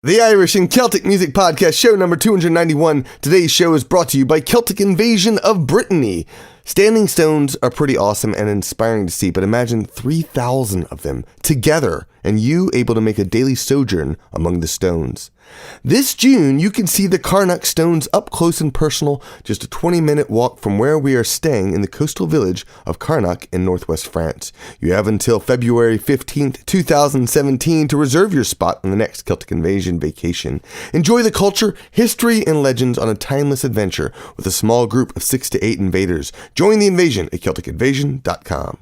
The Irish and Celtic Music Podcast, show number 291. Today's show is brought to you by Celtic Invasion of Brittany. Standing stones are pretty awesome and inspiring to see, but imagine 3,000 of them together and you able to make a daily sojourn among the stones. This June, you can see the Carnac Stones up close and personal, just a 20-minute walk from where we are staying in the coastal village of Carnac in northwest France. You have until February 15th, 2017 to reserve your spot on the next Celtic Invasion Vacation. Enjoy the culture, history, and legends on a timeless adventure with a small group of 6 to 8 invaders. Join the invasion at CelticInvasion.com.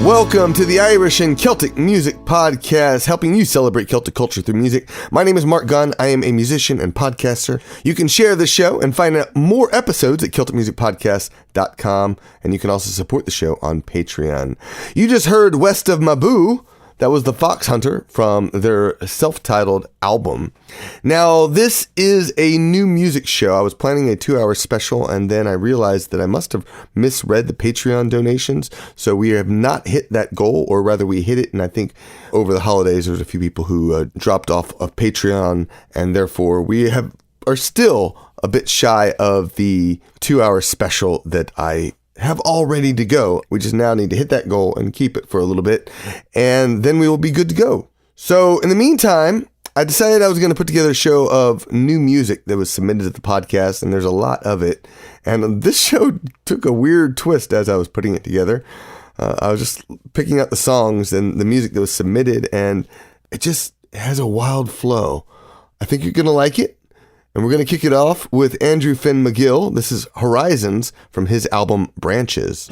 Welcome to the Irish and Celtic Music Podcast, helping you celebrate Celtic culture through music. My name is Mark Gunn. I am a musician and podcaster. You can share the show and find out more episodes at CelticMusicPodcast.com, and you can also support the show on Patreon. You just heard West of Mabou. That was the Fox Hunter from their self-titled album. Now, this is a new music show. I was planning a 2-hour special, and then I realized that I must have misread the Patreon donations. So we have not hit that goal, or rather we hit it. And I think over the holidays, there was a few people who dropped off of Patreon, and therefore we have are still a bit shy of the 2-hour special that I have all ready to go. We just now need to hit that goal and keep it for a little bit, and then we will be good to go. So in the meantime, I decided I was going to put together a show of new music that was submitted to the podcast, and there's a lot of it. And this show took a weird twist as I was putting it together. I was just picking out the songs and the music that was submitted, and it just has a wild flow. I think you're going to like it. And we're going to kick it off with Andrew Finn Magill. This is Horizons from his album Branches.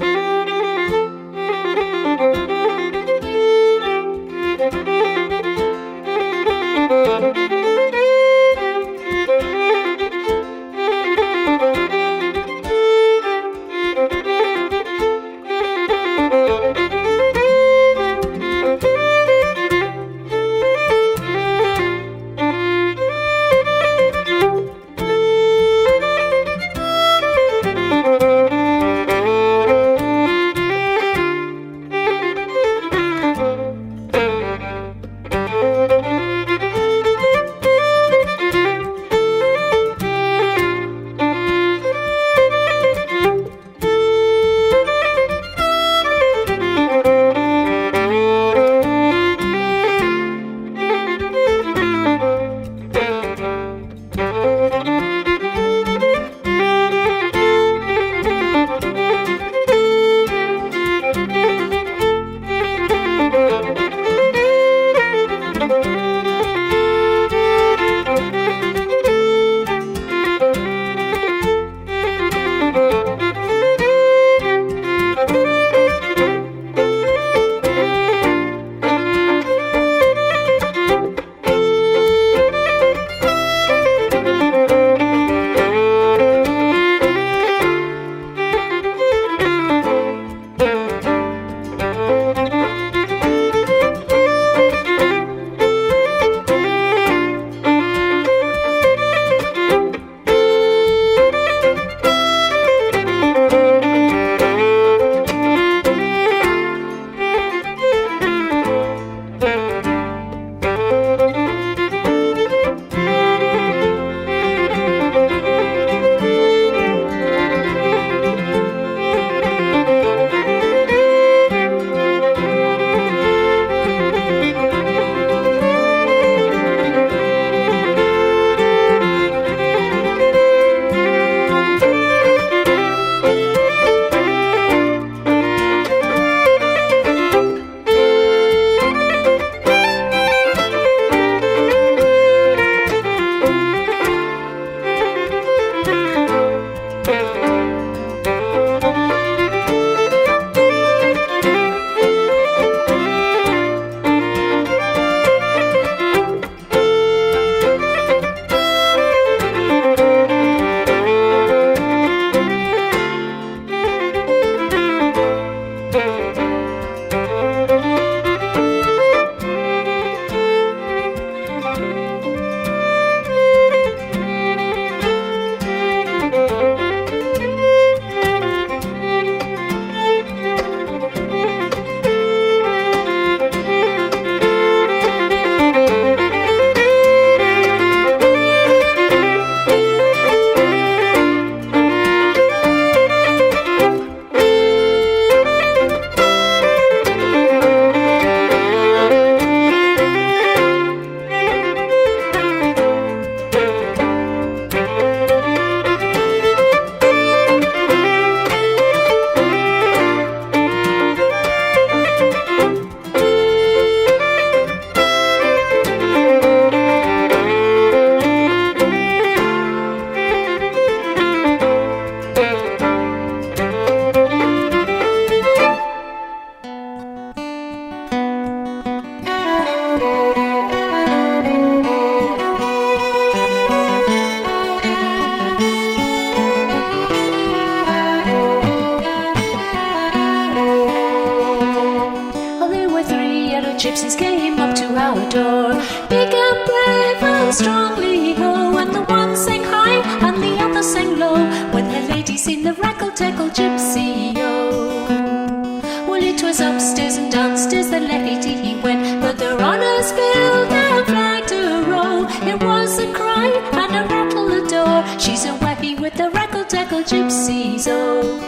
Gypsies came up to our door, big and brave and strongly ho, and the one sang high and the other sang low, when the lady seen the Raggle Taggle Gypsy, oh. Well, it was upstairs and downstairs the lady went, but the runners filled and flagged a row. It was a cry and a rattle, a She's away with the Raggle Gypsies, oh.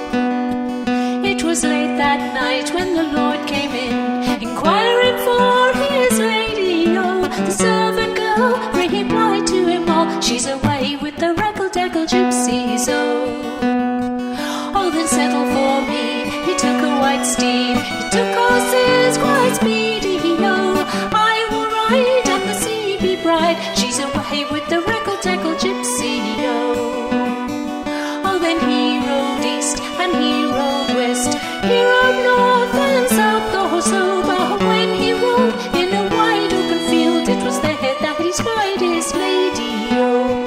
It was late that night when the Lord came in, inquiring for his lady, oh. The servant girl replied to him all, she's away with the Raggle Gypsies, oh. Oh, then settle for me, he took a white steed, he took horses quite speedy, oh. I will ride and the sea be bright, she's away with the Raggle Gypsy, oh. Oh, then he rode east and he rode west, he rode north and south also, but when he rode in a wide open field, it was there that he spied his lady, oh.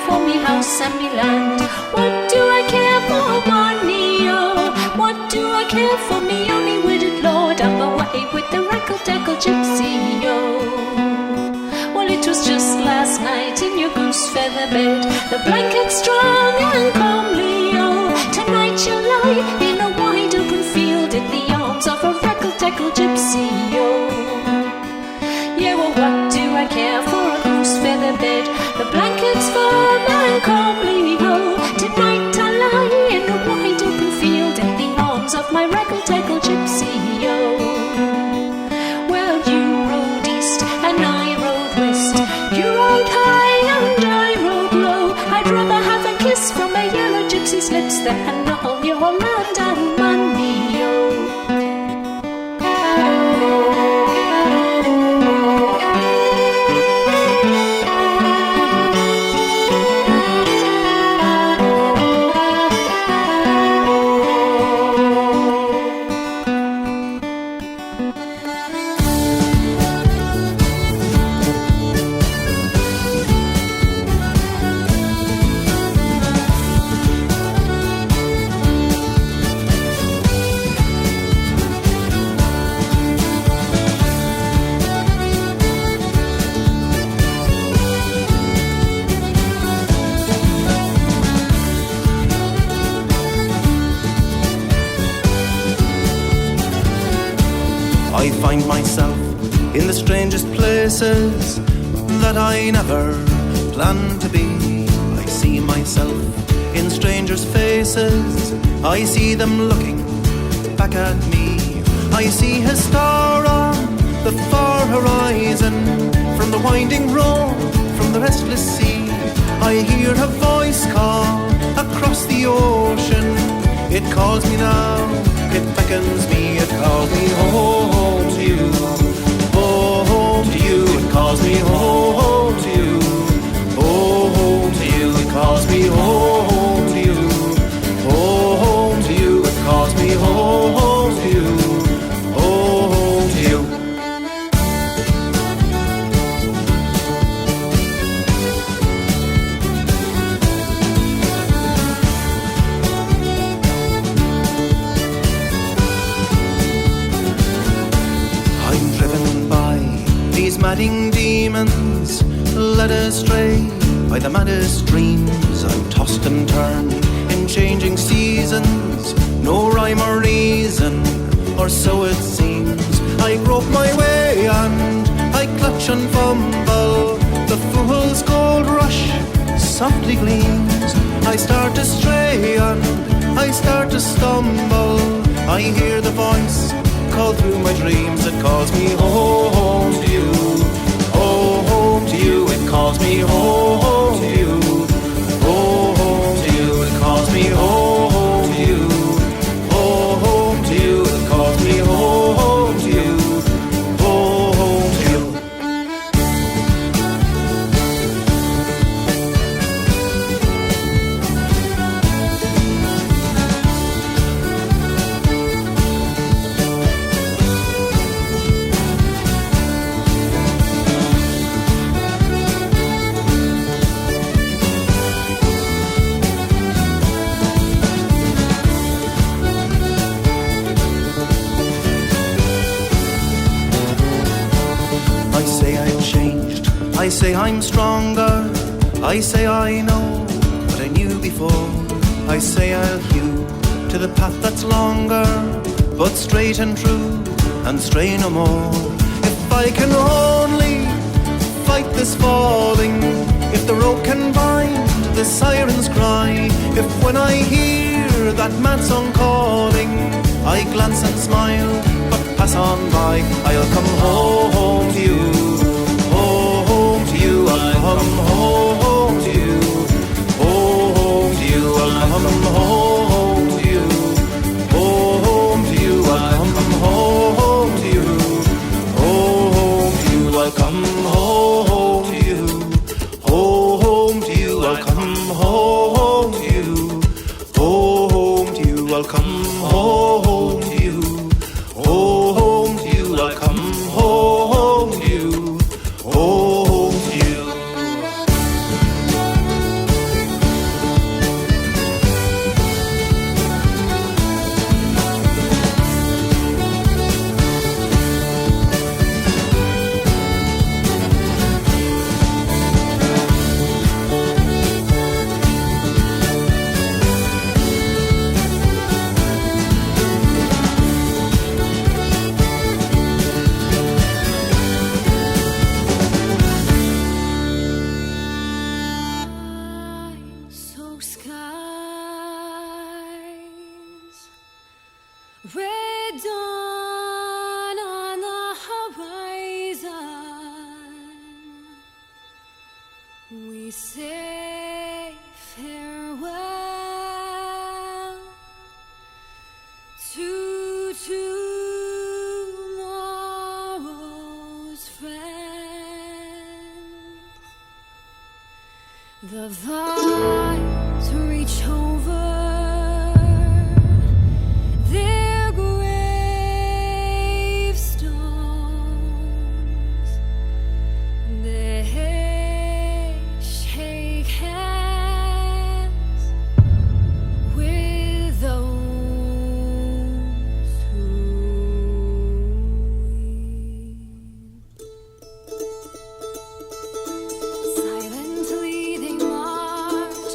For me house and me land, what do I care for money, oh? What do I care for me only witted lord? I'm away with the Raggle Gypsy, oh. Well, it was just last night in your goose feather bed, the blanket strong and comely, oh. Tonight you'll lie in a wide open field in the arms of a Raggle Gypsy, oh. Yeah, well, what do I care for a goose feather bed? The blanket's firm and comely, oh. Tonight I lie in a wide open field in the arms of my Raggle Gypsy, oh. Well, you rode east and I rode west, you rode high and I rode low. I'd rather have a kiss from a yellow gypsy's lips than all your land and money, oh. I find myself in the strangest places that I never planned to be. I see myself in strangers' faces, I see them looking back at me. I see a star on the far horizon, from the winding road, from the restless sea. I hear a voice call across the ocean. It calls me now, it beckons me, it calls me home to you, home to you. It calls me home to you, home to you. It calls me home to you, home to you. It calls me home to you, home to you. Madding demons, led astray by the maddest dreams. I'm tossed and turned in changing seasons, no rhyme or reason, or so it seems. I grope my way and I clutch and fumble. The fool's gold rush softly gleams. I start to stray and I start to stumble. I hear the voice call through my dreams. It calls me home to you, home to you. It calls me home to you, home to you. It calls me home to you, home to you. It calls me home to you, home to you. I say I'm stronger, I say I know what I knew before. I say I'll hew to the path that's longer, but straight and true, and stray no more. If I can only fight this falling, if the rope can bind the siren's cry, if when I hear that mad song calling, I glance and smile, but pass on by, I'll come home to you, home to you, I'll come home to you, home to you, I'll come home to you, home to you, I'll come home to you, home to you, I'll come home to you, home to you, I'll come home to you, home to you, I'll come home to you, home to you, I'll come home to you, home to you. So skies, red dawn on the horizon, we say farewell to tomorrow's friends. The vines reach over their gravestones. They shake hands with those who weep. Silently they march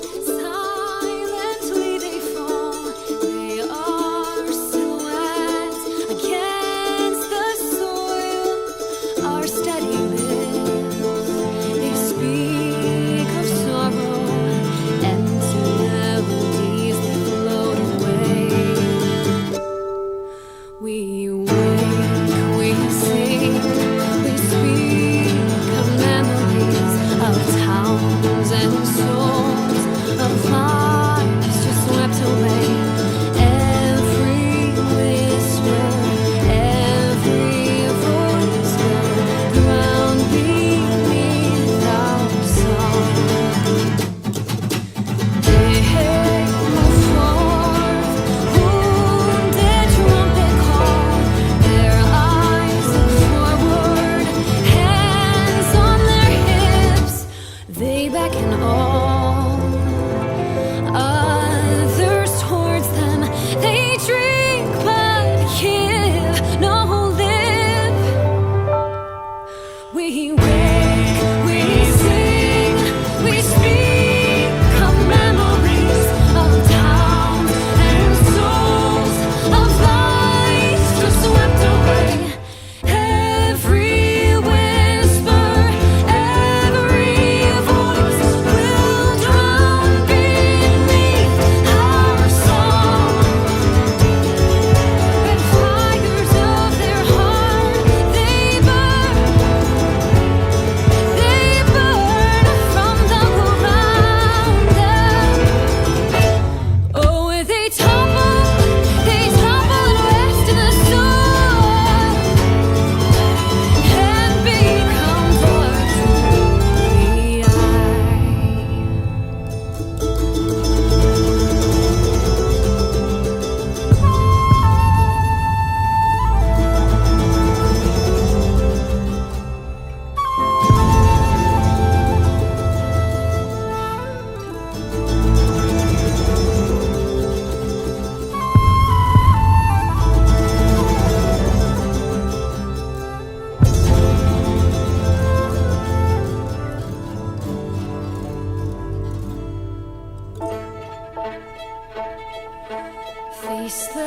Faceless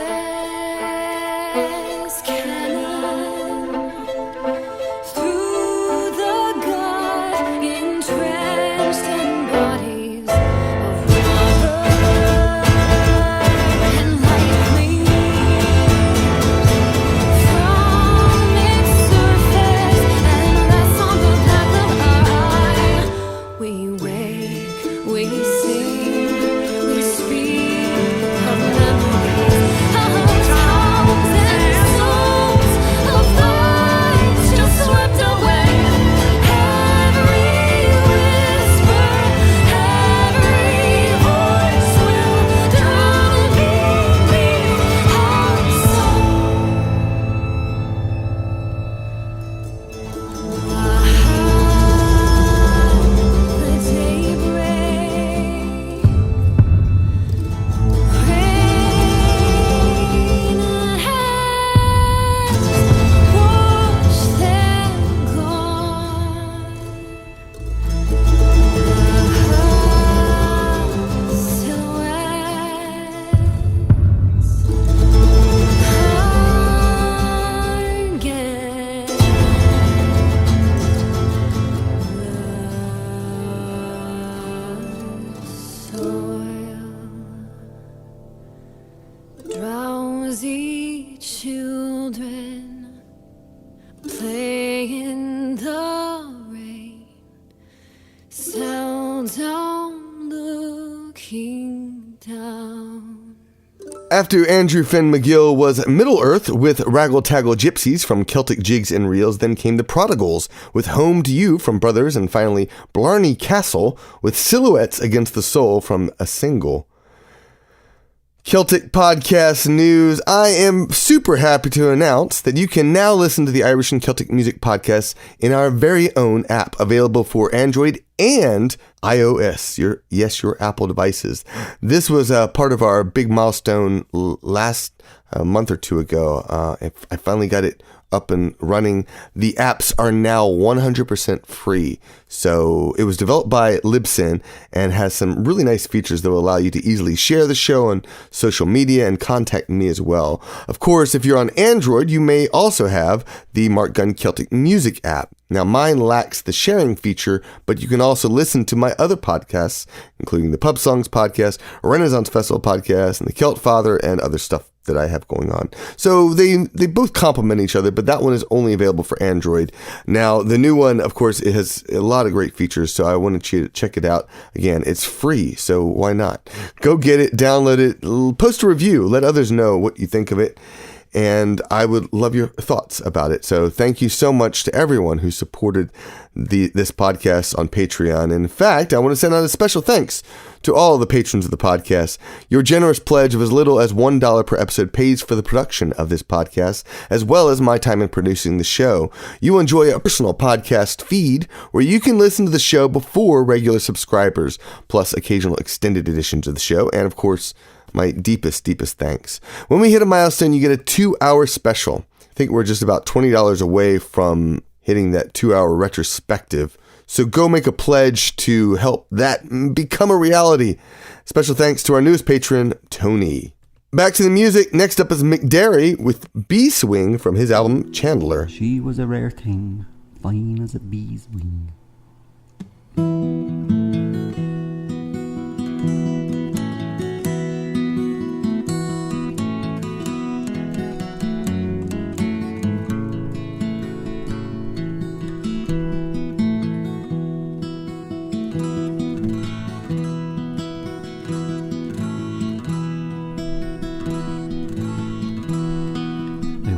cannon through the gut, entrenched in bodies of water and lightning from its surface and rests on the back of our eye. We wake, we sing, we speak of memories. Drowsy children play in the rain, seldom looking down. After Andrew Finn Magill was Middle-earth with Raggle, Taggle, Gypsies from Celtic Jigs and Reels, then came the Prodigals with Home to You from Brothers, and finally Blarney Castle with Silhouettes Against the Soul from A Single. Celtic Podcast News. I am super happy to announce that you can now listen to the Irish and Celtic Music Podcast in our very own app, available for Android and iOS, your Apple devices. This was part of our big milestone last month or two ago. I finally got it up and running. The apps are now 100% free. So it was developed by Libsyn and has some really nice features that will allow you to easily share the show on social media and contact me as well. Of course, if you're on Android, you may also have the Mark Gunn Celtic Music app. Now, mine lacks the sharing feature, but you can also listen to my other podcasts, including the Pub Songs podcast, Renaissance Festival podcast, and the Celt Father, and other stuff that I have going on. So they both complement each other, but that one is only available for Android. Now, the new one, of course, it has a lot of great features, so I wanted you to check it out. Again, it's free, so why not? Go get it, download it, post a review, let others know what you think of it, and I would love your thoughts about it. So thank you so much to everyone who supported this podcast on Patreon. And in fact, I want to send out a special thanks to all the patrons of the podcast. Your generous pledge of as little as $1 per episode pays for the production of this podcast, as well as my time in producing the show. You enjoy a personal podcast feed where you can listen to the show before regular subscribers, plus occasional extended editions of the show, and of course, my deepest thanks. When we hit a milestone, you get a 2-hour special. I think we're just about $20 away from hitting that 2-hour retrospective. So go make a pledge to help that become a reality. Special thanks to our newest patron, Tony. Back to the music. Next up is McDerry with Bee Swing from his album Chandler. She was a rare thing, fine as a bee's wing.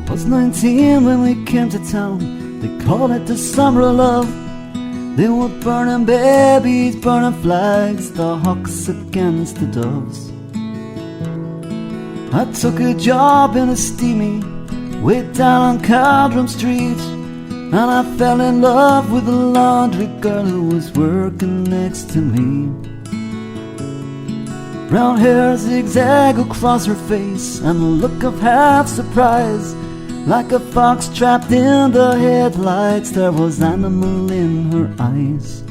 I was 19 when we came to town. They called it the summer of love. They were burning babies, burning flags, the hawks against the doves. I took a job in a steamy way down on Caldrum Street, and I fell in love with the laundry girl who was working next to me. Brown hair zigzag across her face, and a look of half surprise. Like a fox trapped in the headlights, there was animal in her eyes.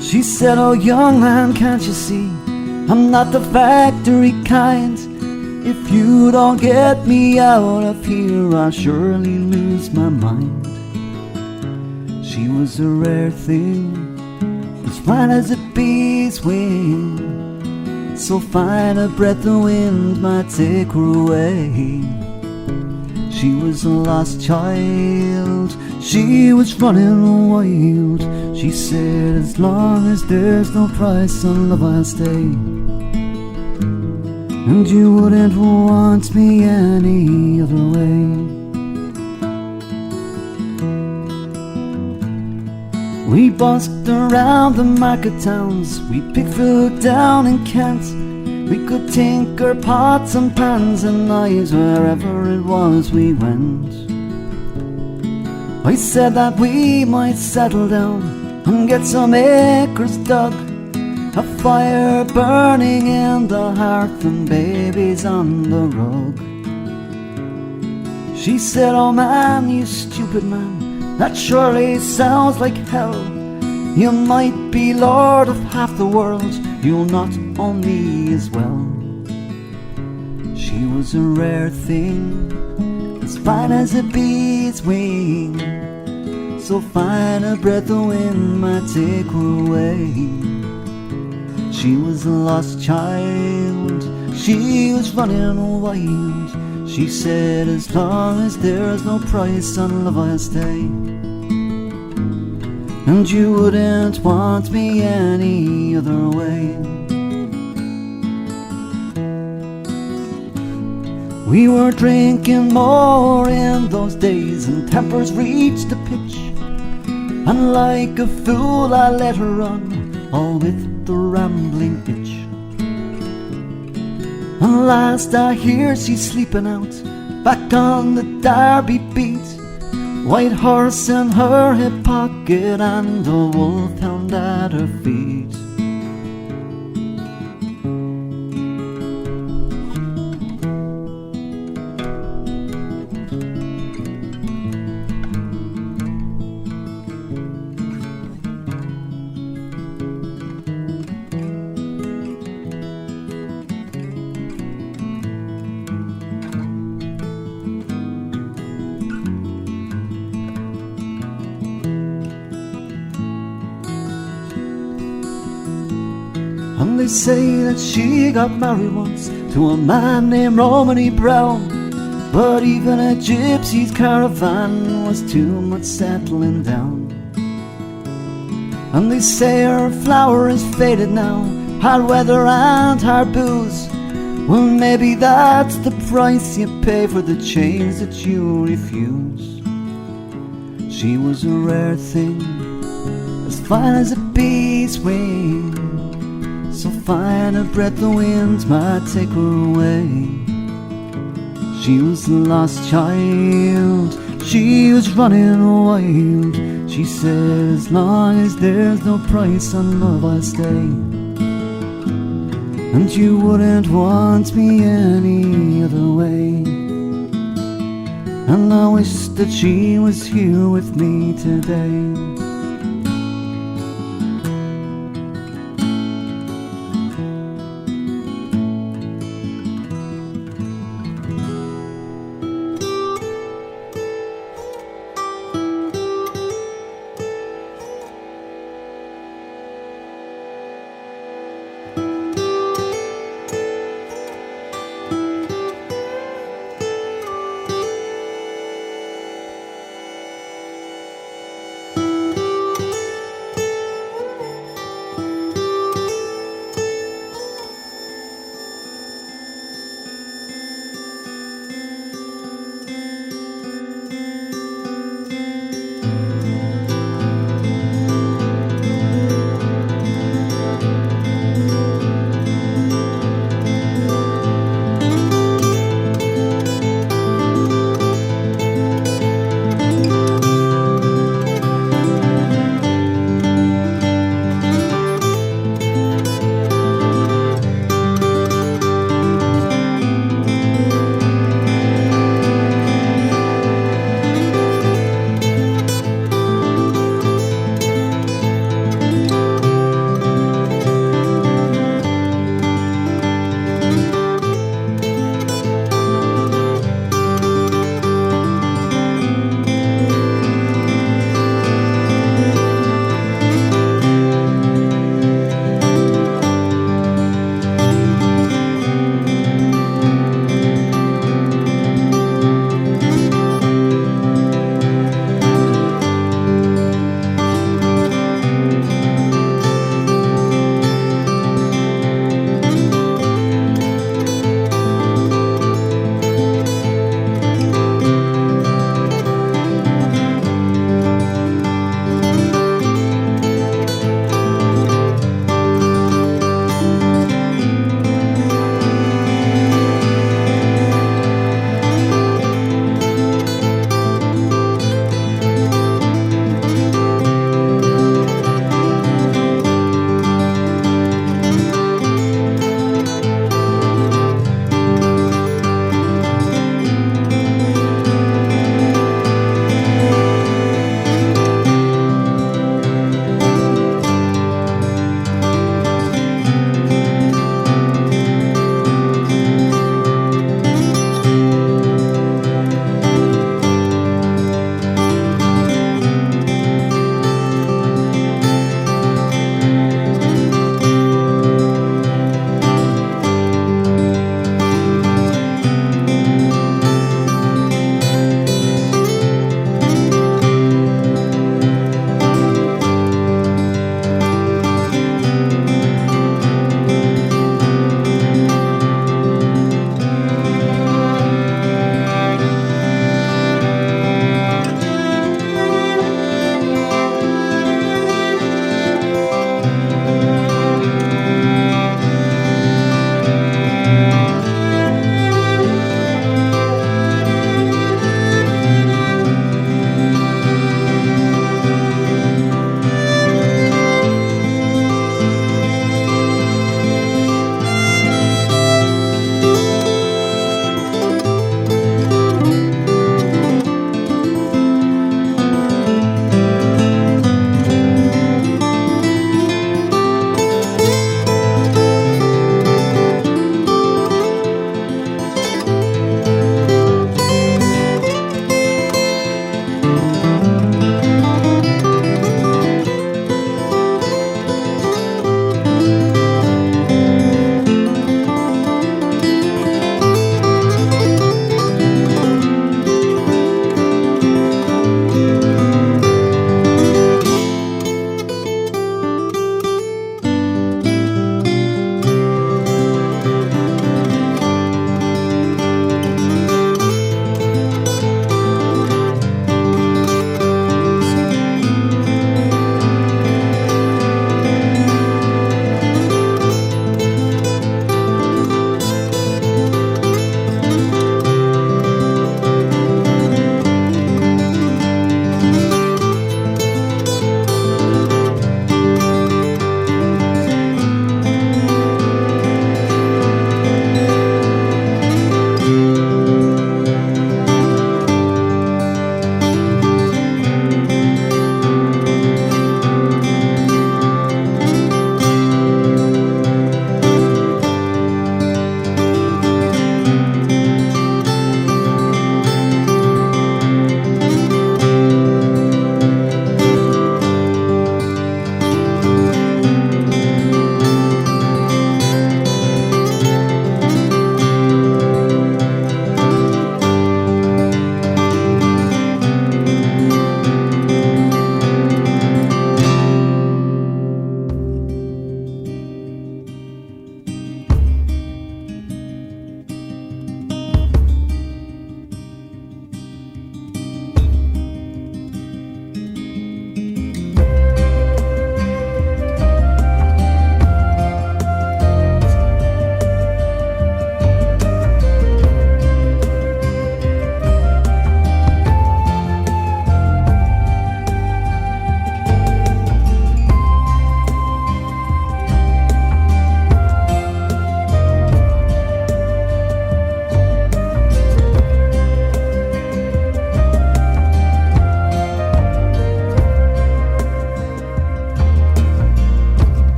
She said, "Oh young man, can't you see? I'm not the factory kind. If you don't get me out of here, I'll surely lose my mind. She was a rare thing, as fine as a bee's wing, so fine a breath the wind might take her away. She was a lost child, she was running wild. She said, as long as there's no price on love, I'll stay. And you wouldn't want me any other way. We busked around the market towns, we picked food down in Kent. We could tinker pots and pans and knives wherever it was we went. I said that we might settle down and get some acres dug, a fire burning in the hearth and babies on the rug. She said, oh man, you stupid man, that surely sounds like hell. You might be lord of half the world, you'll not own me as well. She was a rare thing, as fine as a bee's wing, so fine a breath the wind might take her away. She was a lost child, she was running wild. She said, as long as there's no price on love, I'll stay. And you wouldn't want me any other way. We were drinking more in those days, and tempers reached a pitch, and like a fool I let her run, all with the rambling itch. And last I hear she's sleeping out, back on the Derby beat, white horse in her hip pocket and a wolfhound at her feet. And they say that she got married once to a man named Romany Brown, but even a gypsy's caravan was too much settling down. And they say her flower is faded now, hard weather and hard booze. Well, maybe that's the price you pay for the change that you refuse. She was a rare thing, as fine as a bee's wing, so fine a breath the wind might take her away. She was a lost child, she was running wild. She said, as long as there's no price on love, I'll stay. And you wouldn't want me any other way. And I wish that she was here with me today.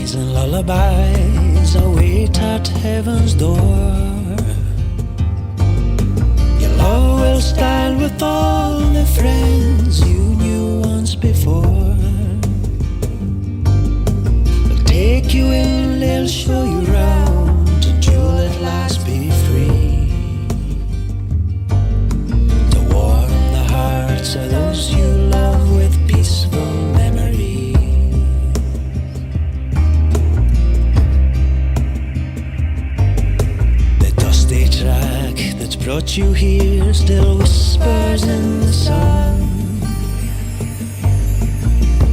eyes and lullabies await at heaven's door. Your love will stand with all the friends you knew once before. They'll take you in, they'll show you round, and you'll at last be free to warm the hearts of those you love with peaceful memory. The dusty track that's brought you here still whispers in the sun,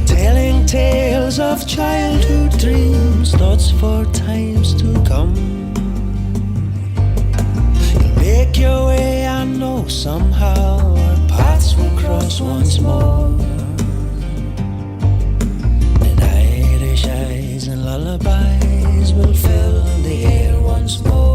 telling tales of childhood dreams, thoughts for times to come. You'll make your way, I know somehow our paths will cross once more. And Irish eyes and lullabies will fill the air once more.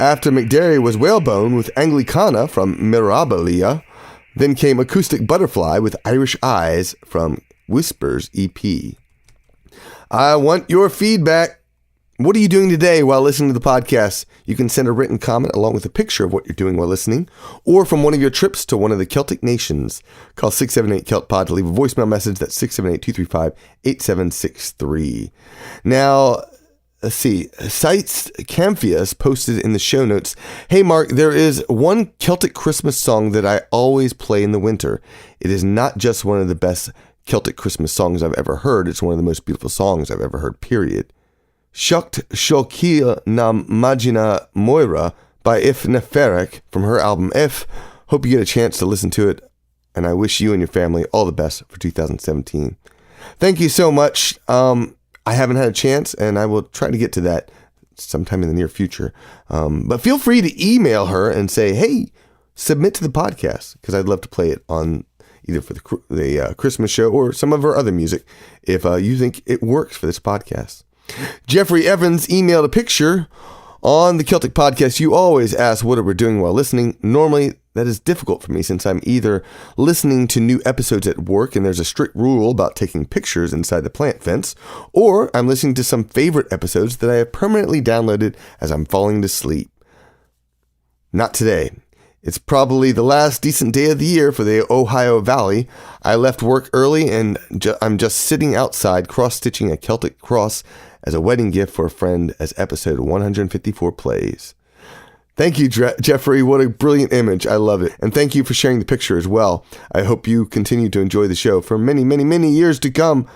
After McDerry was Whalebone with Anglicana from Mirabilia. Then came Acoustic Butterfly with Irish Eyes from Whispers EP. I want your feedback. What are you doing today while listening to the podcast? You can send a written comment along with a picture of what you're doing while listening, or from one of your trips to one of the Celtic nations. Call 678-KELT-POD to leave a voicemail message. That's 678-235-8763. Now, let's see. Sites Camphius posted in the show notes, "Hey Mark, there is one Celtic Christmas song that I always play in the winter. It is not just one of the best Celtic Christmas songs I've ever heard. It's one of the most beautiful songs I've ever heard, period. Shucht Shokia na Magina Moira by If Neferek from her album If. Hope you get a chance to listen to it, and I wish you and your family all the best for 2017. Thank you so much. I haven't had a chance, and I will try to get to that sometime in the near future. But feel free to email her and say, hey, submit to the podcast, because I'd love to play it on either for the Christmas show or some of her other music if you think it works for this podcast. Jeffrey Evans emailed a picture On the Celtic podcast, you always ask what we're doing while listening. Normally, that is difficult for me since I'm either listening to new episodes at work and there's a strict rule about taking pictures inside the plant fence, or I'm listening to some favorite episodes that I have permanently downloaded as I'm falling to sleep. Not today. It's probably the last decent day of the year for the Ohio Valley. I left work early and I'm just sitting outside cross-stitching a Celtic cross as a wedding gift for a friend as episode 154 plays. Thank you, Jeffrey. What a brilliant image. I love it. And thank you for sharing the picture as well. I hope you continue to enjoy the show for many, many, many years to come.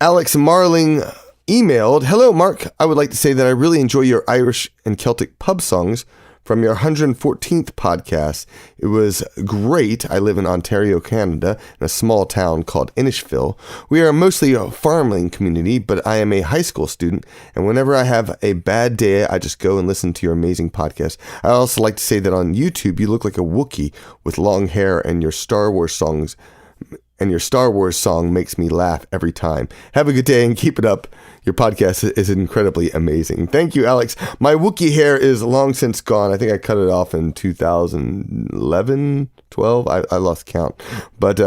Alex Marling emailed, "Hello, Mark. I would like to say that I really enjoy your Irish and Celtic pub songs from your 114th podcast. It was great. I live in Ontario, Canada, in a small town called Inishville. We are mostly a farming community, but I am a high school student, and whenever I have a bad day, I just go and listen to your amazing podcast. I also like to say that on YouTube, you look like a Wookiee with long hair, and your Star Wars song makes me laugh every time. Have a good day and keep it up. Your podcast is incredibly amazing." Thank you, Alex. My Wookiee hair is long since gone. I think I cut it off in 2011, 12. I lost count. But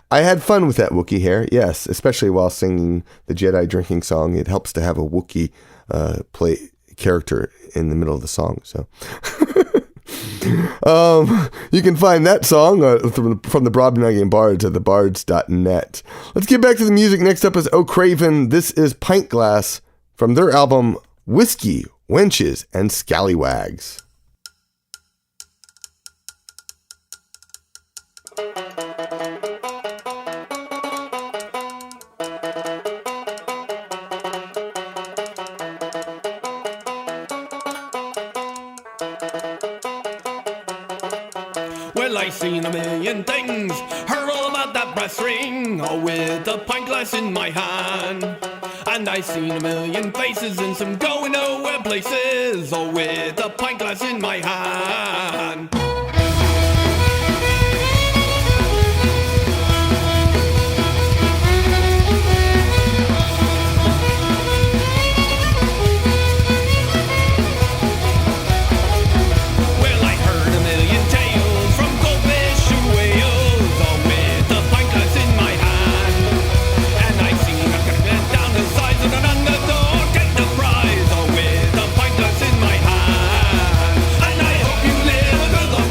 I had fun with that Wookiee hair, yes, especially while singing the Jedi drinking song. It helps to have a Wookiee play character in the middle of the song. So you can find that song from the Brobdingnagian Bards at thebards.net. Let's get back to the music. Next up is O'Craven. This is Pint Glass from their album Whiskey, Wenches, and Scallywags. Well, I seen a million things, heard all about that brass ring, all with a pint glass in my hand. And I seen a million faces in some going nowhere places, all with a pint glass in my hand. The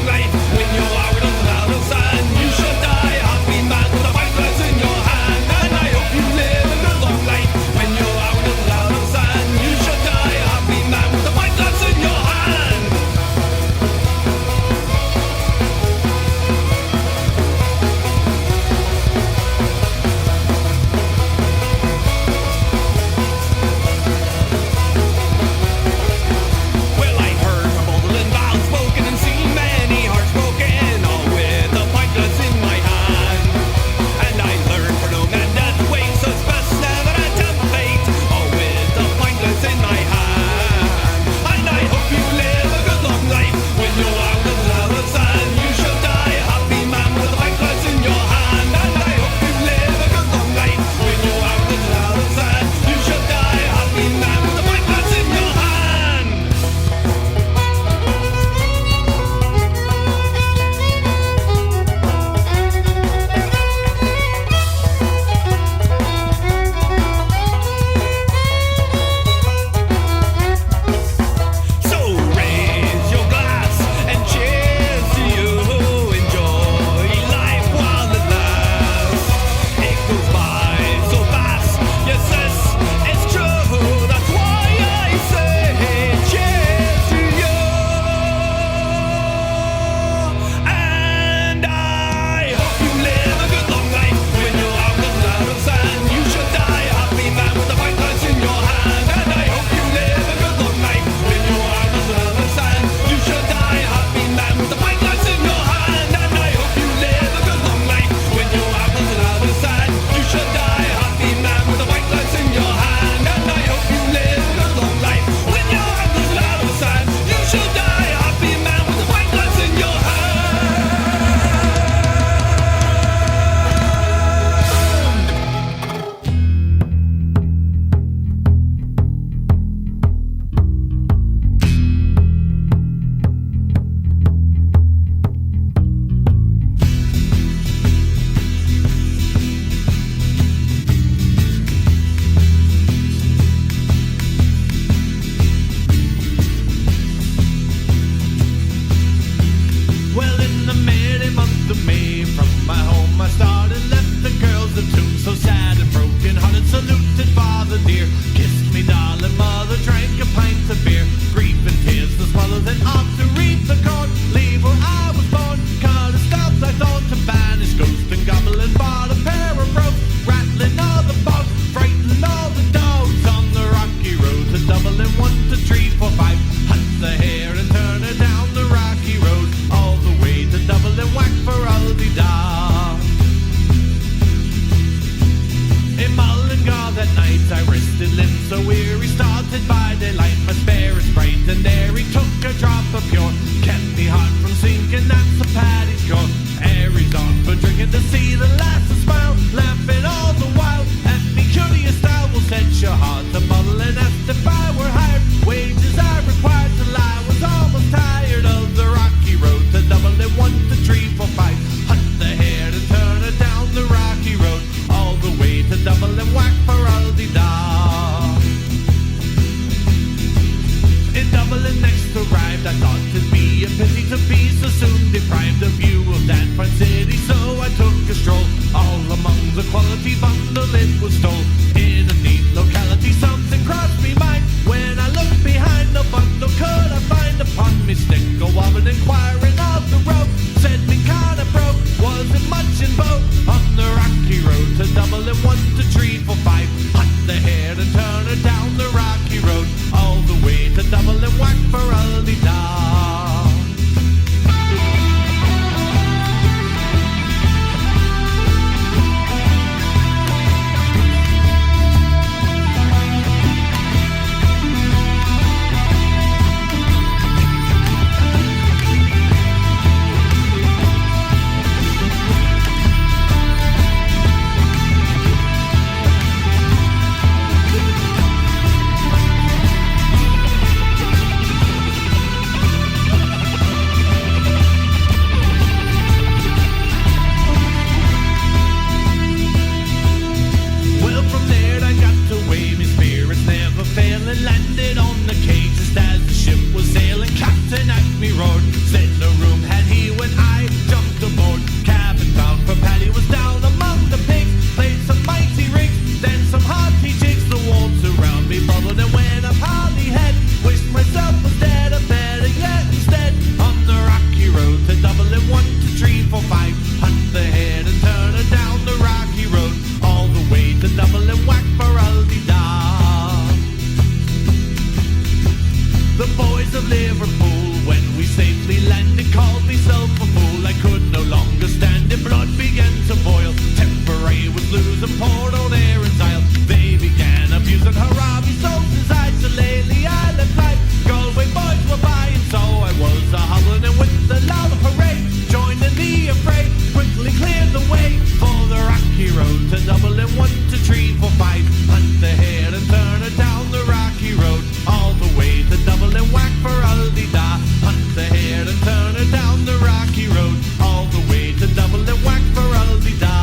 rocky road to Dublin, 1, 2, 3, 4, 5. Hunt ahead and turn it down the rocky road, all the way to Dublin, whack for Aldi-da. Hunt ahead and turn it down the rocky road, all the way to Dublin, whack for Aldi-da.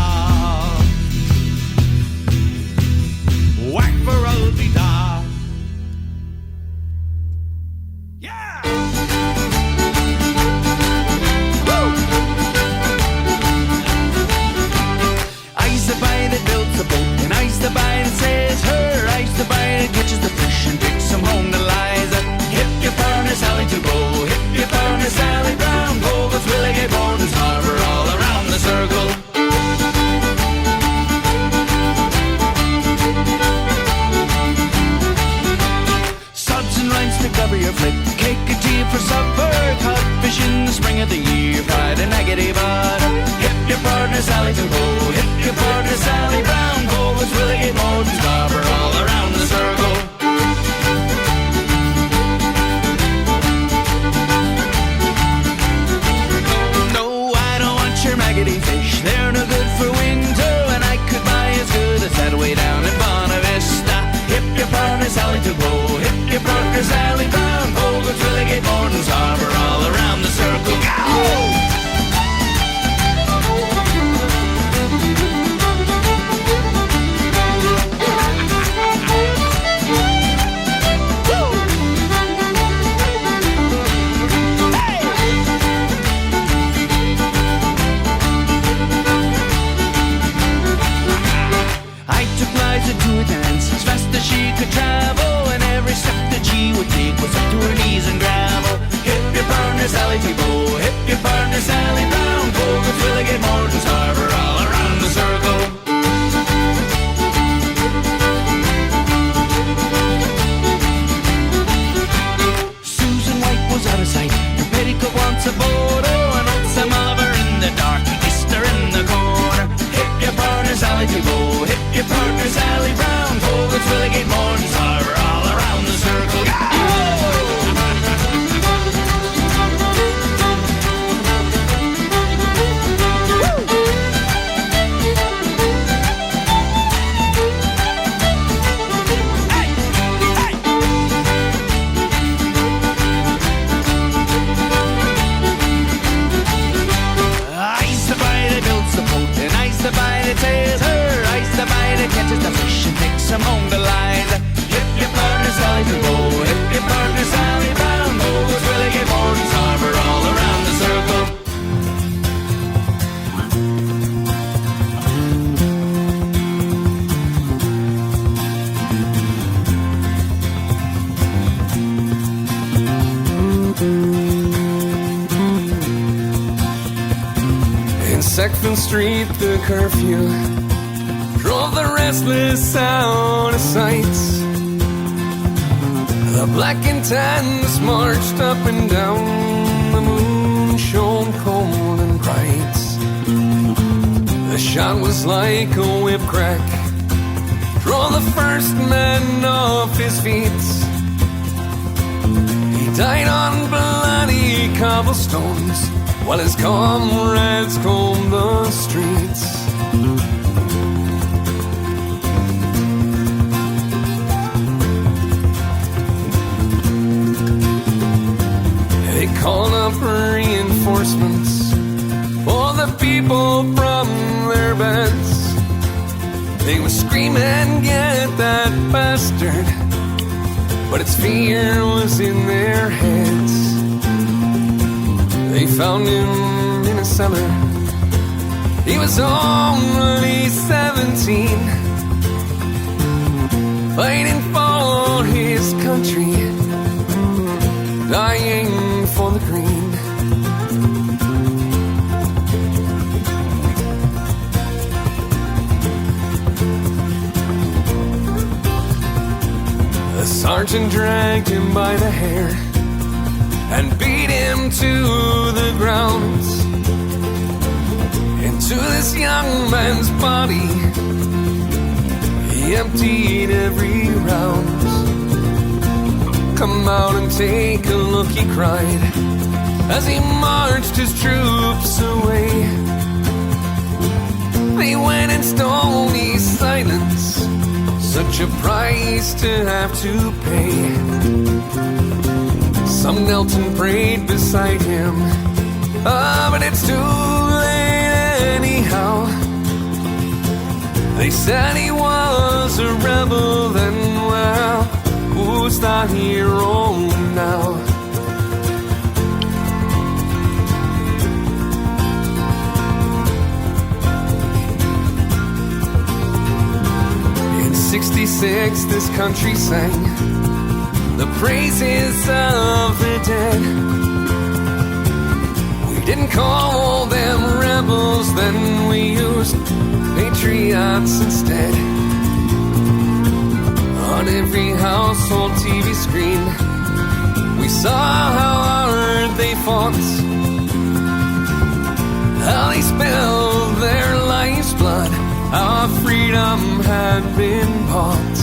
Whack for Aldi-da. Yeah! I's the boy that builds the boat, and I's the boy that says her. I's the boy that catches the fish and takes them home to Liza. Hip your partner Sally to go, hip your partner Sally Brown. Bogus Willie Gordon's harbour all around the circle. Suds and rinds to cover your flip, cake of tea for supper, codfish in the spring of the year, fried and agate butter. Hip your partner Sally to go, hip your partner Sally Brown. Bogus Willie Gordon's harbour all around the circle. Maggoty fish, they're no good for winter, and I could buy as good as that way down in Buena Vista. Hip your partner Sally to go, hip your partner Sally Brown. Bogus Willie Gate Gordon's harbour all around the circle. Go! To a dance as fast as she could travel, and every step that she would take was up to her knees in gravel. Hip your partner Sally to go, hip your partner Sally Brown. Bogus Willie Gate Gordon's harbour all around the circle. Susan White was out of sight, her petticoat wants a photo, and old Sam Oliver in the dark, he kissed her in the corner. Hip your partner Sally to go, hip your partner Sally Brown. Bogus Willie Gate Gordon's harbour all around the circle. Go! I's the boy that builds the boat, and I's the boy that sails her. I's the boy that catches the fish and takes them home to Liza. Hip your partner Sally to go, hip your partner Sally Brown. Bogus Willie Gate Gordon's harbour all around the circle. In Sackville Street, the curfew drove the restless out of sight. The black and tans marched up and down. The moon shone cold and bright. The shot was like a whip crack, drove the first man off his feet. He died on bloody cobblestones while his comrades combed the streets. They called up reinforcements for the people from their beds. They were screaming, "Get that bastard!" but its fear was in their heads. They found him in a cellar. He was only 17, fighting for his country, dying for the green. The sergeant dragged him by the hair and beat him to the ground. Into this young man's body he emptied every round. "Come out and take a look," he cried, as he marched his troops away. they went in stony silence. Such a price to have to pay. Some knelt and prayed beside him. But it's too late anyhow. They said he was a rebel then, well, who's the hero now? In 66 this country sang the praises of the dead. We didn't call them rebels then, we used patriots instead. On every household TV screen we saw how hard they fought, how they spilled their life's blood, how freedom had been bought.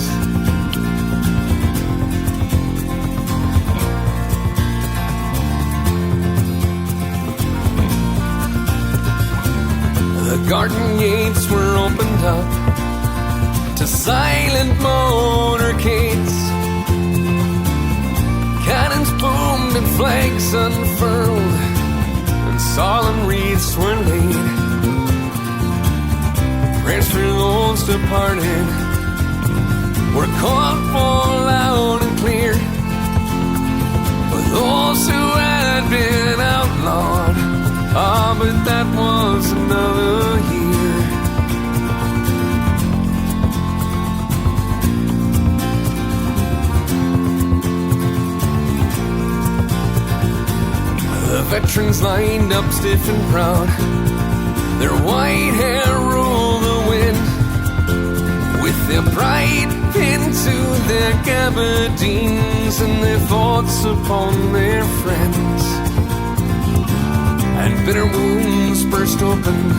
The garden gates were opened up to silent motorcades. Cannons boomed and flags unfurled, and solemn wreaths were laid. Prayers for those departed were called for loud and clear. For those who had been outlawed, but that was another year. The veterans lined up stiff and proud, their white hair ruled the wind, with their pride pinned to their gabardines and their thoughts upon their friends. And bitter wounds burst open,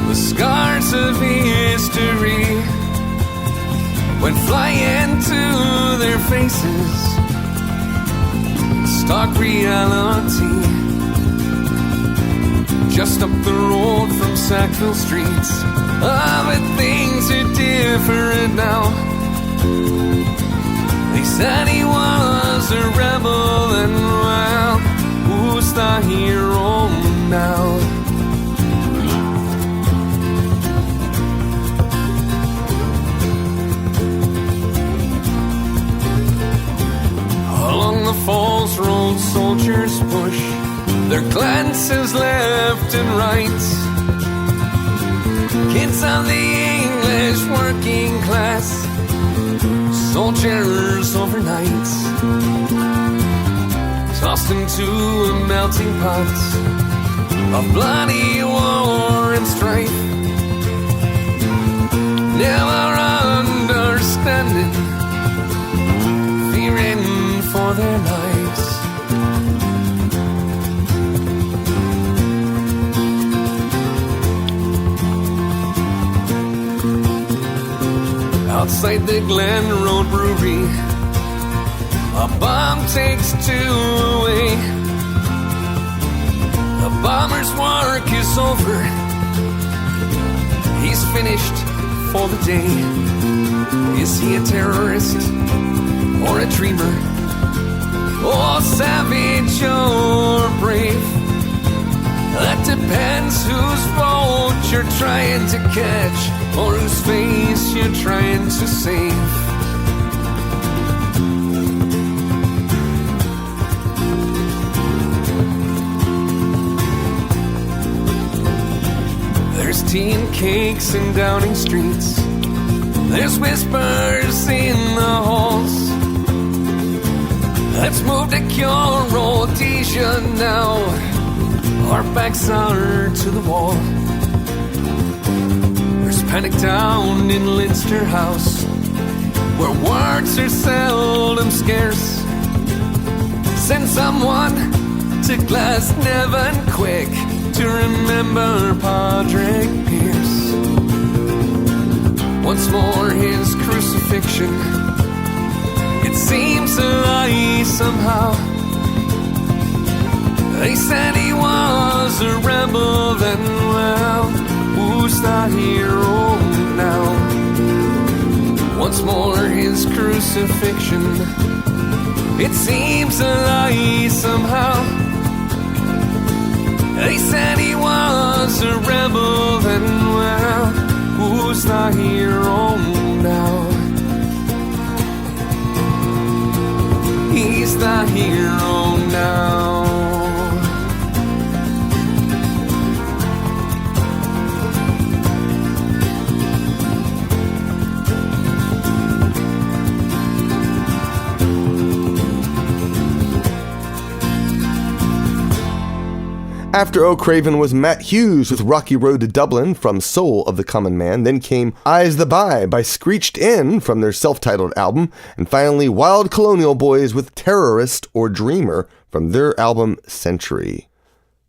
the scars of history went flying to their faces. Stark reality, just up the road from Sackville streets. But things are different now. They said he was a rebel and, well, who's the hero now? Along the falls rolled soldiers push their glances left and right. Kids of the English working class, soldiers overnight, tossed into a melting pot of bloody war and strife, never understanding, fearing for their lives. Outside the Glen Road Brewery, a bomb takes two away. The bomber's work is over, he's finished for the day. Is he a terrorist or a dreamer, or savage or brave? That depends whose vote you're trying to catch, or whose face you're trying to save. There's tea and cakes in Downing streets, there's whispers in the halls. Let's move to cure Rhodesia now, our backs are to the wall. There's panic down in Leinster House, where words are seldom scarce. Send someone to Glasnevin quick to remember Padraig Pearse. Once more his crucifixion, it seems a lie somehow. They said he was a rebel then, well, who's the the hero now. Once more his crucifixion, it seems a lie somehow. They said he was a rebel then, well, who's the hero now? He's the hero now. After O'Craven was Matt Hughes with Rocky Road to Dublin from Soul of the Common Man. Then came Eyes the by Screeched from their self-titled album. And finally, Wild Colonial Boys with Terrorist or Dreamer from their album Century.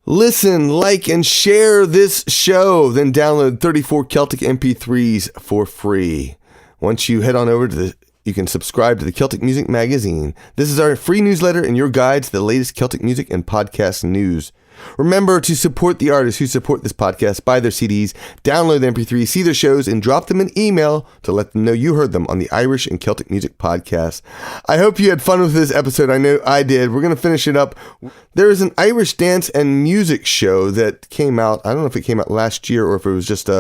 Listen, like, and share this show. Then download 34 Celtic MP3s for free. Once you head on over to you can subscribe to the Celtic Music Magazine. This is our free newsletter and your guide to the latest Celtic music and podcast news. Remember to support the artists who support this podcast, buy their CDs, download the MP3, see their shows, and drop them an email to let them know you heard them on the Irish and Celtic Music Podcast. I hope you had fun with this episode. I know I did. We're going to finish it up. There is an Irish dance and music show that came out. I don't know if it came out last year or if it was just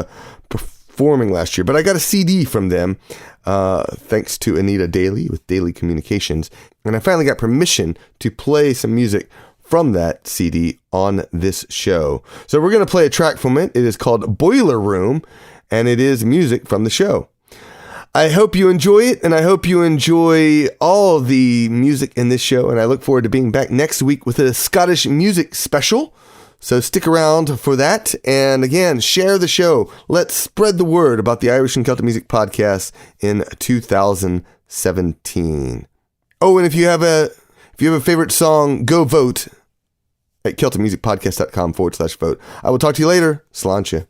performing last year, but I got a CD from them thanks to Anita Daly with Daily Communications. And I finally got permission to play some music from that CD on this show. So we're going to play a track from it. It is called Boiler Room, and it is music from the show. I hope you enjoy it, and I hope you enjoy all the music in this show, and I look forward to being back next week with a Scottish music special. So stick around for that, and again, share the show. Let's spread the word about the Irish and Celtic Music Podcast in 2017. Oh, and if you have a favorite song, go vote at CelticMusicPodcast.com/vote. I will talk to you later. Sláinte.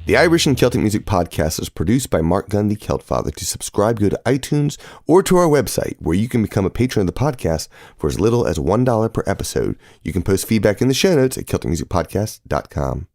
The Irish and Celtic Music Podcast is produced by Mark Gunn, the Celtfather. To subscribe, go to iTunes or to our website, where you can become a patron of the podcast for as little as $1 per episode. You can post feedback in the show notes at CelticMusicPodcast.com.